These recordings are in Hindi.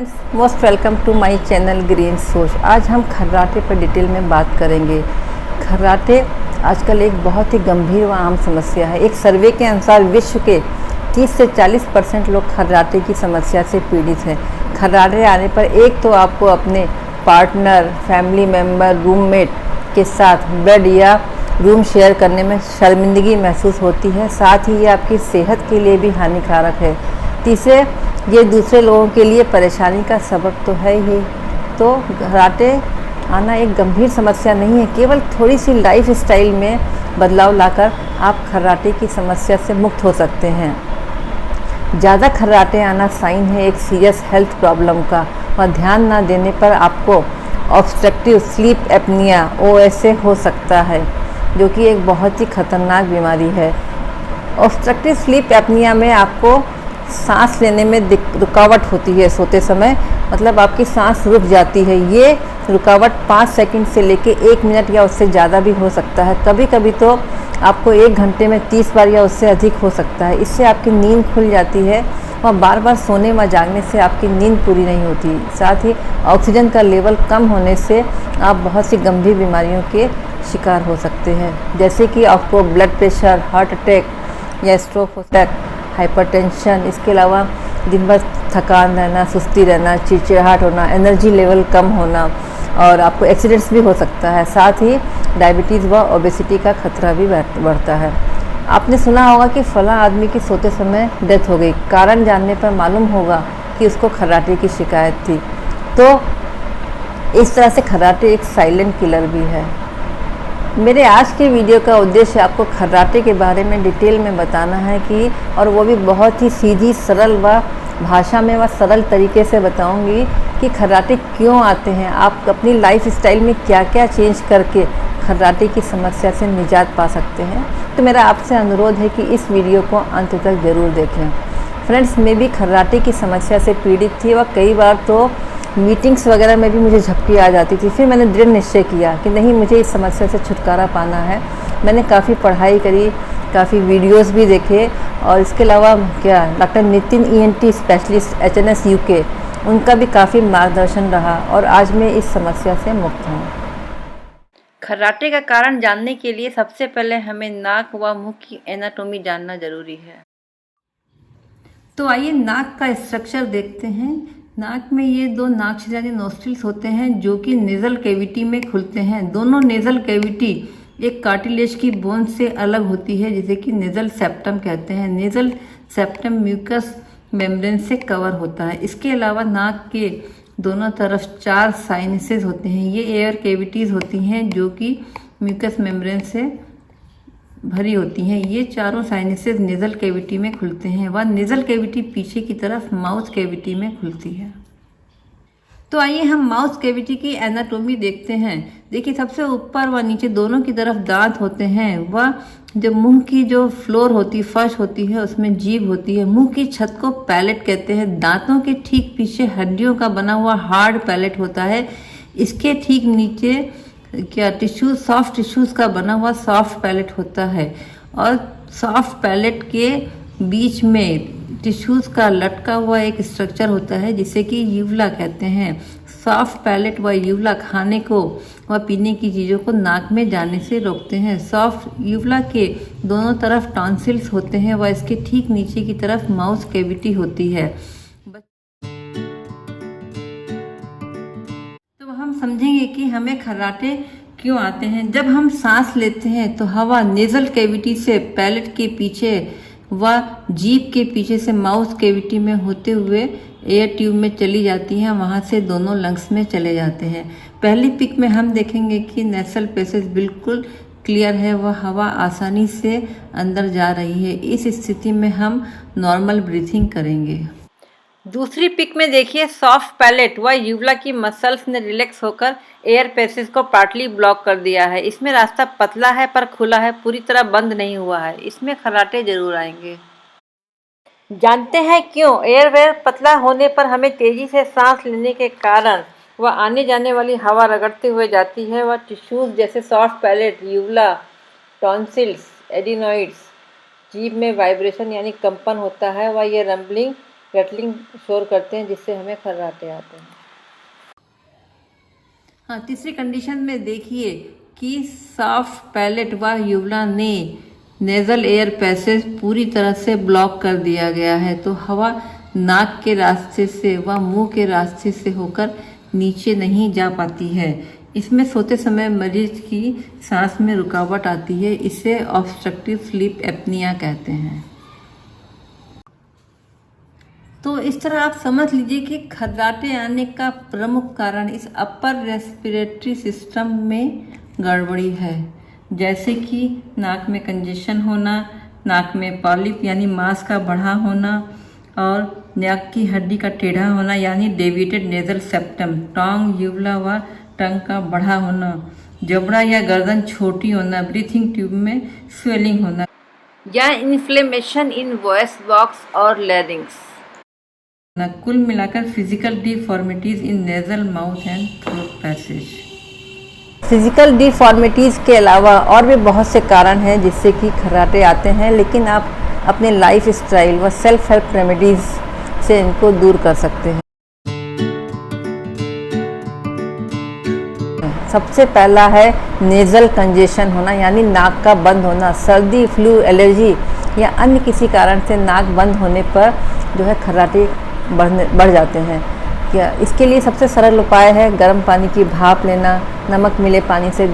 Friends, most welcome to my channel green सोच। आज हम खर्राटे पर डिटेल में बात करेंगे। खर्राटे आजकल एक बहुत ही गंभीर व आम समस्या है। एक सर्वे के अनुसार विश्व के 30 से 40% लोग खर्राटे की समस्या से पीड़ित हैं। खर्राटे आने पर एक तो आपको अपने पार्टनर, फैमिली मेम्बर, रूममेट के साथ बेड या रूम शेयर करने में शर्मिंदगी महसूस होती है। साथ ही ये आपकी सेहत के लिए भी हानिकारक है। तीसरे, ये दूसरे लोगों के लिए परेशानी का सबब तो है ही। तो खर्राटे आना एक गंभीर समस्या नहीं है। केवल थोड़ी सी लाइफ स्टाइल में बदलाव लाकर आप खर्राटे की समस्या से मुक्त हो सकते हैं। ज़्यादा खर्राटे आना साइन है एक सीरियस हेल्थ प्रॉब्लम का, और ध्यान ना देने पर आपको ऑब्स्ट्रक्टिव स्लीप एपनिया OSA हो सकता है, जो कि एक बहुत ही खतरनाक बीमारी है। ऑब्स्ट्रक्टिव स्लीप एपनिया में आपको सांस लेने में रुकावट होती है सोते समय, मतलब आपकी सांस रुक जाती है। ये रुकावट 5 सेकंड से लेके 1 मिनट या उससे ज़्यादा भी हो सकता है। कभी कभी तो आपको 1 घंटे में 30 बार या उससे अधिक हो सकता है। इससे आपकी नींद खुल जाती है और बार बार सोने व जागने से आपकी नींद पूरी नहीं होती। साथ ही ऑक्सीजन का लेवल कम होने से आप बहुत सी गंभीर बीमारियों के शिकार हो सकते हैं, जैसे कि आपको ब्लड प्रेशर, हार्ट अटैक या स्ट्रोक हो सकता है, हाइपरटेंशन। इसके अलावा दिन भर थकान रहना, सुस्ती रहना, चिड़चिड़ाहट होना, एनर्जी लेवल कम होना, और आपको एक्सीडेंट्स भी हो सकता है। साथ ही डायबिटीज़ व ओबेसिटी का खतरा भी बढ़ता है। आपने सुना होगा कि फला आदमी की सोते समय डेथ हो गई। कारण जानने पर मालूम होगा कि उसको खर्राटे की शिकायत थी। तो इस तरह से खर्राटे एक साइलेंट किलर भी है। मेरे आज के वीडियो का उद्देश्य आपको खर्राटे के बारे में डिटेल में बताना है कि, और वो भी बहुत ही सीधी सरल व भाषा में व सरल तरीके से बताऊंगी कि खर्राटे क्यों आते हैं, आप अपनी लाइफ स्टाइल में क्या क्या चेंज करके खर्राटे की समस्या से निजात पा सकते हैं। तो मेरा आपसे अनुरोध है कि इस वीडियो को अंत तक ज़रूर देखें। फ्रेंड्स, मैं भी खर्राटे की समस्या से पीड़ित थी और कई बार तो मीटिंग्स वगैरह में भी मुझे झपकी आ जाती थी। फिर मैंने दृढ़ निश्चय किया कि नहीं, मुझे इस समस्या से छुटकारा पाना है। मैंने काफ़ी पढ़ाई करी, काफ़ी वीडियोस भी देखे, और इसके अलावा doctor Nitin ENT specialist HNS UK, उनका भी काफ़ी मार्गदर्शन रहा, और आज मैं इस समस्या से मुक्त हूँ। खर्राटे का कारण जानने के लिए सबसे पहले हमें नाक व मुंह की एनाटॉमी जानना जरूरी है। तो आइए नाक का स्ट्रक्चर देखते हैं। नाक में ये 2 नाकछिद्र यानी नोस्ट्रिल्स होते हैं, जो कि नेजल कैविटी में खुलते हैं। दोनों नेजल कैविटी एक कार्टिलेज की बोन से अलग होती है, जिसे कि नेजल सेप्टम कहते हैं। नेजल सेप्टम म्यूकस मेम्ब्रेन से कवर होता है। इसके अलावा नाक के दोनों तरफ 4 साइनसेस होते हैं। ये एयर कैविटीज़ होती हैं, जो कि म्यूकस मेम्ब्रेन से भरी होती हैं। ये चारों साइनसेस नेजल कैविटी में खुलते हैं। वह नेजल कैविटी पीछे की तरफ माउथ कैविटी में खुलती है। तो आइए हम माउथ कैविटी की एनाटॉमी देखते हैं। देखिए, सबसे ऊपर व नीचे दोनों की तरफ दांत होते हैं। वह जो मुंह की जो फ्लोर होती, फर्श होती है, उसमें जीभ होती है। मुंह की छत को पैलेट कहते हैं। दांतों के ठीक पीछे हड्डियों का बना हुआ हार्ड पैलेट होता है। इसके ठीक नीचे सॉफ्ट टिश्यूज का बना हुआ सॉफ्ट पैलेट होता है, और सॉफ्ट पैलेट के बीच में टिश्यूज का लटका हुआ एक स्ट्रक्चर होता है, जिसे कि यूवला कहते हैं। सॉफ्ट पैलेट व यूवला खाने को व पीने की चीज़ों को नाक में जाने से रोकते हैं। सॉफ्ट यूवला के दोनों तरफ टॉन्सिल्स होते हैं, व इसके ठीक नीचे की तरफ माउथ कैविटी होती है। तो हम समझेंगे कि हमें खर्राटे क्यों आते हैं। जब हम सांस लेते हैं तो हवा नेजल कैविटी से पैलेट के पीछे व जीभ के पीछे से माउथ कैविटी में होते हुए एयर ट्यूब में चली जाती हैं। वहाँ से दोनों लंग्स में चले जाते हैं। पहली पिक में हम देखेंगे कि नेसल पैसेज बिल्कुल क्लियर है, वह हवा आसानी से अंदर जा रही है। इस स्थिति में हम नॉर्मल ब्रीथिंग करेंगे। दूसरी पिक में देखिए, सॉफ्ट पैलेट व यूवला की मसल्स ने रिलैक्स होकर एयर पैसेज को पार्टली ब्लॉक कर दिया है। इसमें रास्ता पतला है पर खुला है, पूरी तरह बंद नहीं हुआ है। इसमें खर्राटे जरूर आएंगे। जानते हैं क्यों? एयरवे पतला होने पर हमें तेजी से सांस लेने के कारण वह आने जाने वाली हवा रगड़ते हुए जाती है। वह टिश्यूज जैसे सॉफ्ट पैलेट, यूवला, टॉन्सिल्स, एडिनॉइड्स, जीभ में वाइब्रेशन यानी कंपन होता है, वह ये रंबलिंग रटलिंग शोर करते हैं जिससे हमें खर्राटे आते हैं। हाँ, तीसरी कंडीशन में देखिए कि सॉफ्ट पैलेट व यूवला ने नेज़ल एयर पैसेज पूरी तरह से ब्लॉक कर दिया गया है, तो हवा नाक के रास्ते से व मुंह के रास्ते से होकर नीचे नहीं जा पाती है। इसमें सोते समय मरीज की सांस में रुकावट आती है, इसे ऑब्स्ट्रक्टिव स्लीप एपनिया कहते हैं। तो इस तरह आप समझ लीजिए कि खर्राटे आने का प्रमुख कारण इस अपर रेस्पिरेटरी सिस्टम में गड़बड़ी है, जैसे कि नाक में कंजेशन होना, नाक में पॉलिप यानी मांस का बढ़ा होना और नाक की हड्डी का टेढ़ा होना यानी डेविएटेड नेजल सेप्टम, टोंग, यूवला व टंग का बढ़ा होना, जबड़ा या गर्दन छोटी होना, ब्रीथिंग ट्यूब में स्वेलिंग होना या इन्फ्लेमेशन इन वॉइस बॉक्स और लैरिंक्स। कुल मिलाकर physical deformities in nasal mouth and throat passage. Physical deformities के अलावा और भी बहुत से कारण हैं जिससे कि खर्राटे आते हैं, लेकिन आप अपने लाइफ स्टाइल व सेल्फ हेल्प रेमेडीज से इनको दूर कर सकते हैं। सबसे पहला है नेज़ल कंजेशन होना यानी नाक का बंद होना। सर्दी, फ्लू, एलर्जी या अन्य किसी कारण से नाक बंद होने पर जो है खर्राटे बढ़ जाते हैं। क्या इसके लिए सबसे सरल उपाय है गर्म पानी की भाप लेना, नमक मिले पानी से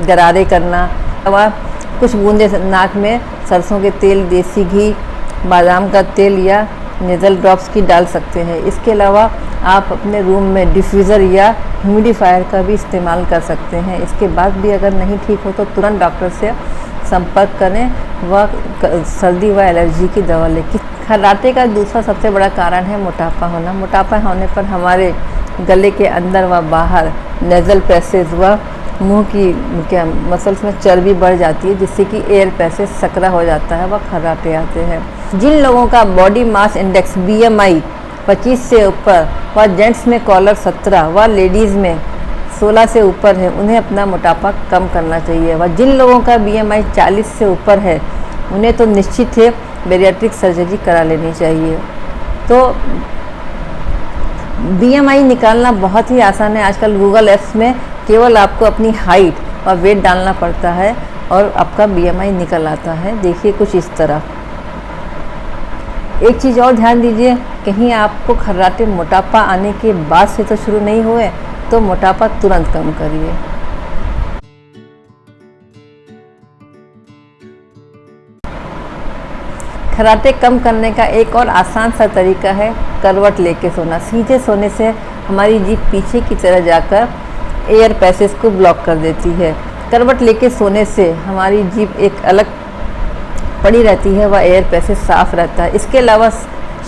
गरारे करना, अथवा कुछ बूंदे नाक में सरसों के तेल, देसी घी, बादाम का तेल या नेज़ल ड्रॉप्स की डाल सकते हैं। इसके अलावा आप अपने रूम में डिफ्यूज़र या ह्यूमिडिफायर का भी इस्तेमाल कर सकते हैं। इसके बाद भी अगर नहीं ठीक हो तो तुरंत डॉक्टर से संपर्क करें व सर्दी व एलर्जी की दवा लें। खर्राटे का दूसरा सबसे बड़ा कारण है मोटापा होना। मोटापा होने पर हमारे गले के अंदर व बाहर नेज़ल पैसेज व मुंह की मसल्स में चर्बी बढ़ जाती है, जिससे कि एयर पैसेज सकरा हो जाता है व खर्राटे आते हैं। जिन लोगों का बॉडी मास इंडेक्स BMI 25 से ऊपर व जेंट्स में कॉलर 17 व लेडीज़ में 16 से ऊपर है, उन्हें अपना मोटापा कम करना चाहिए। व जिन लोगों का BMI 40 से ऊपर है उन्हें तो निश्चित है बेरियाट्रिक सर्जरी करा लेनी चाहिए। तो BMI निकालना बहुत ही आसान है। आजकल गूगल एप्स में केवल आपको अपनी हाइट और वेट डालना पड़ता है और आपका BMI निकल आता है। देखिए कुछ इस तरह। एक चीज़ और ध्यान दीजिए, कहीं आपको खर्राटे मोटापा आने के बाद से तो शुरू नहीं हुए, तो मोटापा तुरंत कम करिए। खर्राटे कम करने का एक और आसान सा तरीका है करवट लेके सोना। सीधे सोने से हमारी जीभ पीछे की तरह जाकर एयर पैसेज को ब्लॉक कर देती है। करवट लेके सोने से हमारी जीभ एक अलग पड़ी रहती है व एयर पैसेज साफ रहता है। इसके अलावा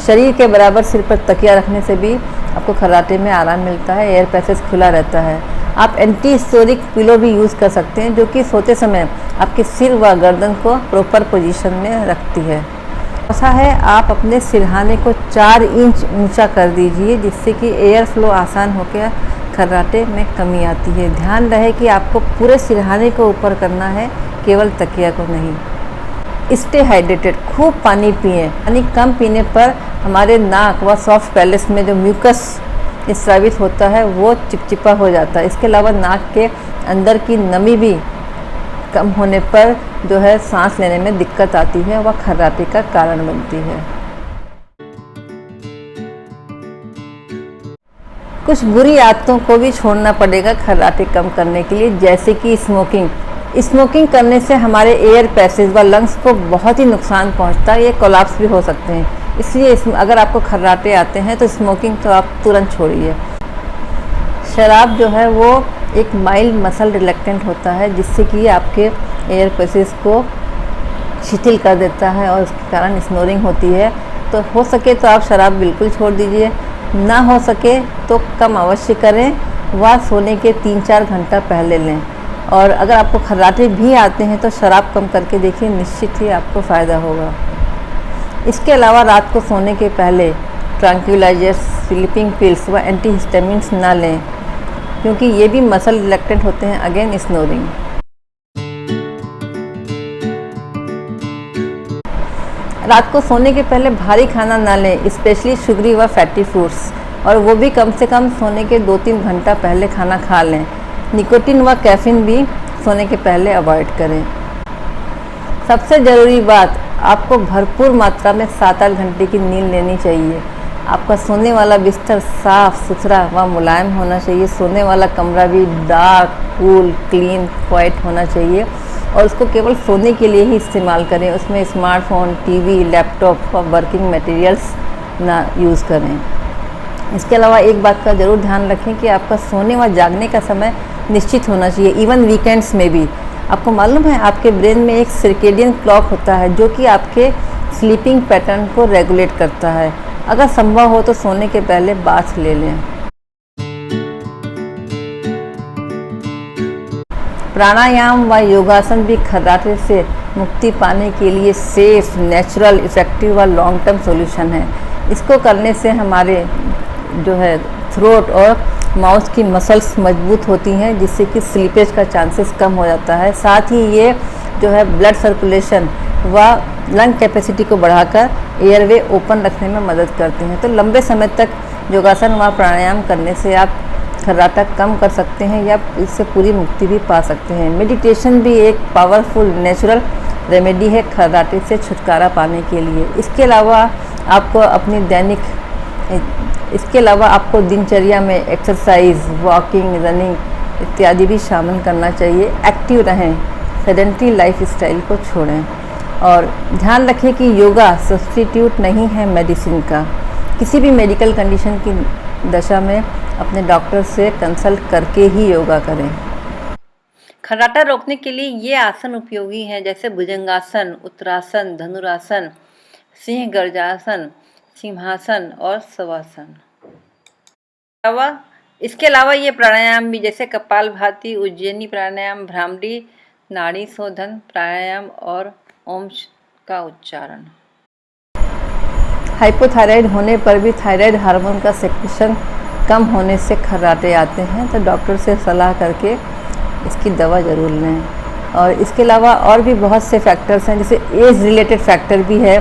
शरीर के बराबर सिर पर तकिया रखने से भी आपको खर्राटे में आराम मिलता है, एयर पैसेज खुला रहता है। आप एंटी हिस्टोरिक पिलो भी यूज़ कर सकते हैं, जो कि सोते समय आपके सिर व गर्दन को प्रॉपर पोजीशन में रखती है। ऐसा है आप अपने सिरहाने को 4 इंच ऊंचा कर दीजिए, जिससे कि एयर फ्लो आसान होकर खर्राटे में कमी आती है। ध्यान रहे कि आपको पूरे सिरहाने को ऊपर करना है, केवल तकिया को नहीं। स्टे हाइड्रेटेड, खूब पानी पिएं। पानी कम पीने पर हमारे नाक व सॉफ्ट पैलेस में जो म्यूकस स्रावित होता है वो चिपचिपा हो जाता है। इसके अलावा नाक के अंदर की नमी भी कम होने पर जो है सांस लेने में दिक्कत आती है, वह खर्राटे का कारण बनती है। कुछ बुरी आदतों को भी छोड़ना पड़ेगा खर्राटे कम करने के लिए, जैसे कि स्मोकिंग। स्मोकिंग करने से हमारे एयर पैसेज व लंग्स को बहुत ही नुकसान पहुंचता है, ये कोलैप्स भी हो सकते हैं। इसलिए अगर आपको खर्राटे आते हैं तो स्मोकिंग तो आप तुरंत छोड़िए। शराब जो है वो एक माइल्ड मसल रिलैक्टेंट होता है, जिससे कि आपके एयर पैसेज को शिथिल कर देता है और उसके कारण स्नोरिंग होती है। तो हो सके तो आप शराब बिल्कुल छोड़ दीजिए, ना हो सके तो कम अवश्य करें व सोने के 3-4 घंटा पहले लें। और अगर आपको खर्राटे भी आते हैं तो शराब कम करके देखिए, निश्चित ही आपको फ़ायदा होगा। इसके अलावा रात को सोने के पहले ट्रैंक्विलाइजर्स, स्लीपिंग पिल्स व एंटीहिस्टामिन्स ना लें, क्योंकि ये भी मसल रिलैक्टेंट होते हैं अगेन स्नोरिंग। रात को सोने के पहले भारी खाना ना लें, स्पेशली शुगरी व फैटी फूड्स, और वो भी कम से कम सोने के 2-3 घंटा पहले खाना खा लें। निकोटीन व कैफीन भी सोने के पहले अवॉइड करें। सबसे ज़रूरी बात, आपको भरपूर मात्रा में 7-8 घंटे की नींद लेनी चाहिए। आपका सोने वाला बिस्तर साफ़ सुथरा व मुलायम होना चाहिए। सोने वाला कमरा भी डार्क, कूल, क्लीन, क्वाइट होना चाहिए और उसको केवल सोने के लिए ही इस्तेमाल करें। उसमें स्मार्टफोन, टीवी, लैपटॉप और वर्किंग मटेरियल्स ना यूज़ करें। इसके अलावा एक बात का ज़रूर ध्यान रखें कि आपका सोने व जागने का समय निश्चित होना चाहिए, इवन वीकेंड्स में भी। आपको मालूम है आपके ब्रेन में एक सर्केडियन क्लॉक होता है जो कि आपके स्लीपिंग पैटर्न को रेगुलेट करता है। अगर संभव हो तो सोने के पहले बाथ ले लें। प्राणायाम व योगासन भी खर्राटे से मुक्ति पाने के लिए सेफ, नेचुरल, इफ़ेक्टिव व लॉन्ग टर्म सॉल्यूशन है। इसको करने से हमारे जो है थ्रोट और माउथ की मसल्स मजबूत होती हैं, जिससे कि स्लीपेज का चांसेस कम हो जाता है। साथ ही ये जो है ब्लड सर्कुलेशन व लंग कैपेसिटी को बढ़ाकर एयरवे ओपन रखने में मदद करते हैं। तो लंबे समय तक योगासन व प्राणायाम करने से आप खर्राटा कम कर सकते हैं या इससे पूरी मुक्ति भी पा सकते हैं। मेडिटेशन भी एक पावरफुल नेचुरल रेमेडी है खर्राटे से छुटकारा पाने के लिए। इसके अलावा आपको दिनचर्या में एक्सरसाइज, वॉकिंग, रनिंग इत्यादि भी शामिल करना चाहिए। एक्टिव रहें, सेडेंटरी लाइफस्टाइल को छोड़ें और ध्यान रखें कि योगा सब्स्टिट्यूट नहीं है मेडिसिन का। किसी भी मेडिकल कंडीशन की दशा में अपने डॉक्टर से कंसल्ट करके ही योगा करें। खर्राटा रोकने के लिए ये आसन उपयोगी हैं, जैसे भुजंगासन, उत्तरासन, धनुरासन, सिंह गर्जासन, सिंहासन और शवासन। इसके अलावा ये प्राणायाम भी, जैसे कपालभाति, उज्जैनी प्राणायाम, भ्रामरी, नाड़ी शोधन प्राणायाम और ओम का उच्चारण। हाइपोथायराइड होने पर भी थायराइड हार्मोन का सेक्रेशन कम होने से खर्राटे आते हैं, तो डॉक्टर से सलाह करके इसकी दवा ज़रूर लें। और इसके अलावा और भी बहुत से फैक्टर्स हैं, जैसे एज रिलेटेड फैक्टर भी है।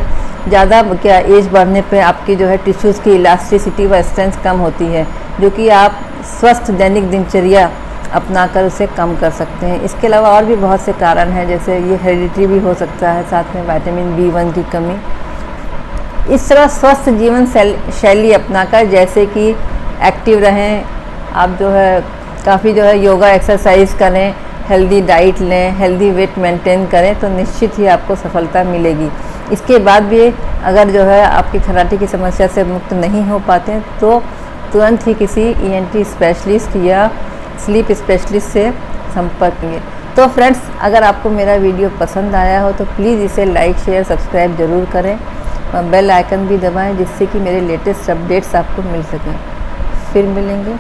ज़्यादा एज बढ़ने पे आपकी जो है टिश्यूज़ की इलास्टिसिटी व स्ट्रेंथ कम होती है, जो कि आप स्वस्थ दैनिक दिनचर्या अपनाकर उसे कम कर सकते हैं। इसके अलावा और भी बहुत से कारण हैं, जैसे ये हेरिडिटरी भी हो सकता है, साथ में विटामिन B1 की कमी। इस तरह स्वस्थ जीवन शैली अपनाकर, जैसे कि एक्टिव रहें, आप जो है काफ़ी जो है योगा एक्सरसाइज करें, हेल्दी डाइट लें, हेल्दी वेट मेंटेन करें, तो निश्चित ही आपको सफलता मिलेगी। इसके बाद भी अगर जो है आपकी खर्राटे की समस्या से मुक्त नहीं हो पाते तो तुरंत ही किसी ENT स्पेशलिस्ट या स्लीप स्पेशलिस्ट से संपर्क करें। तो फ्रेंड्स, अगर आपको मेरा वीडियो पसंद आया हो तो प्लीज़ इसे लाइक, शेयर, सब्सक्राइब ज़रूर करें और बेल आइकन भी दबाएं, जिससे कि मेरे लेटेस्ट अपडेट्स आपको मिल सकें। फिर मिलेंगे।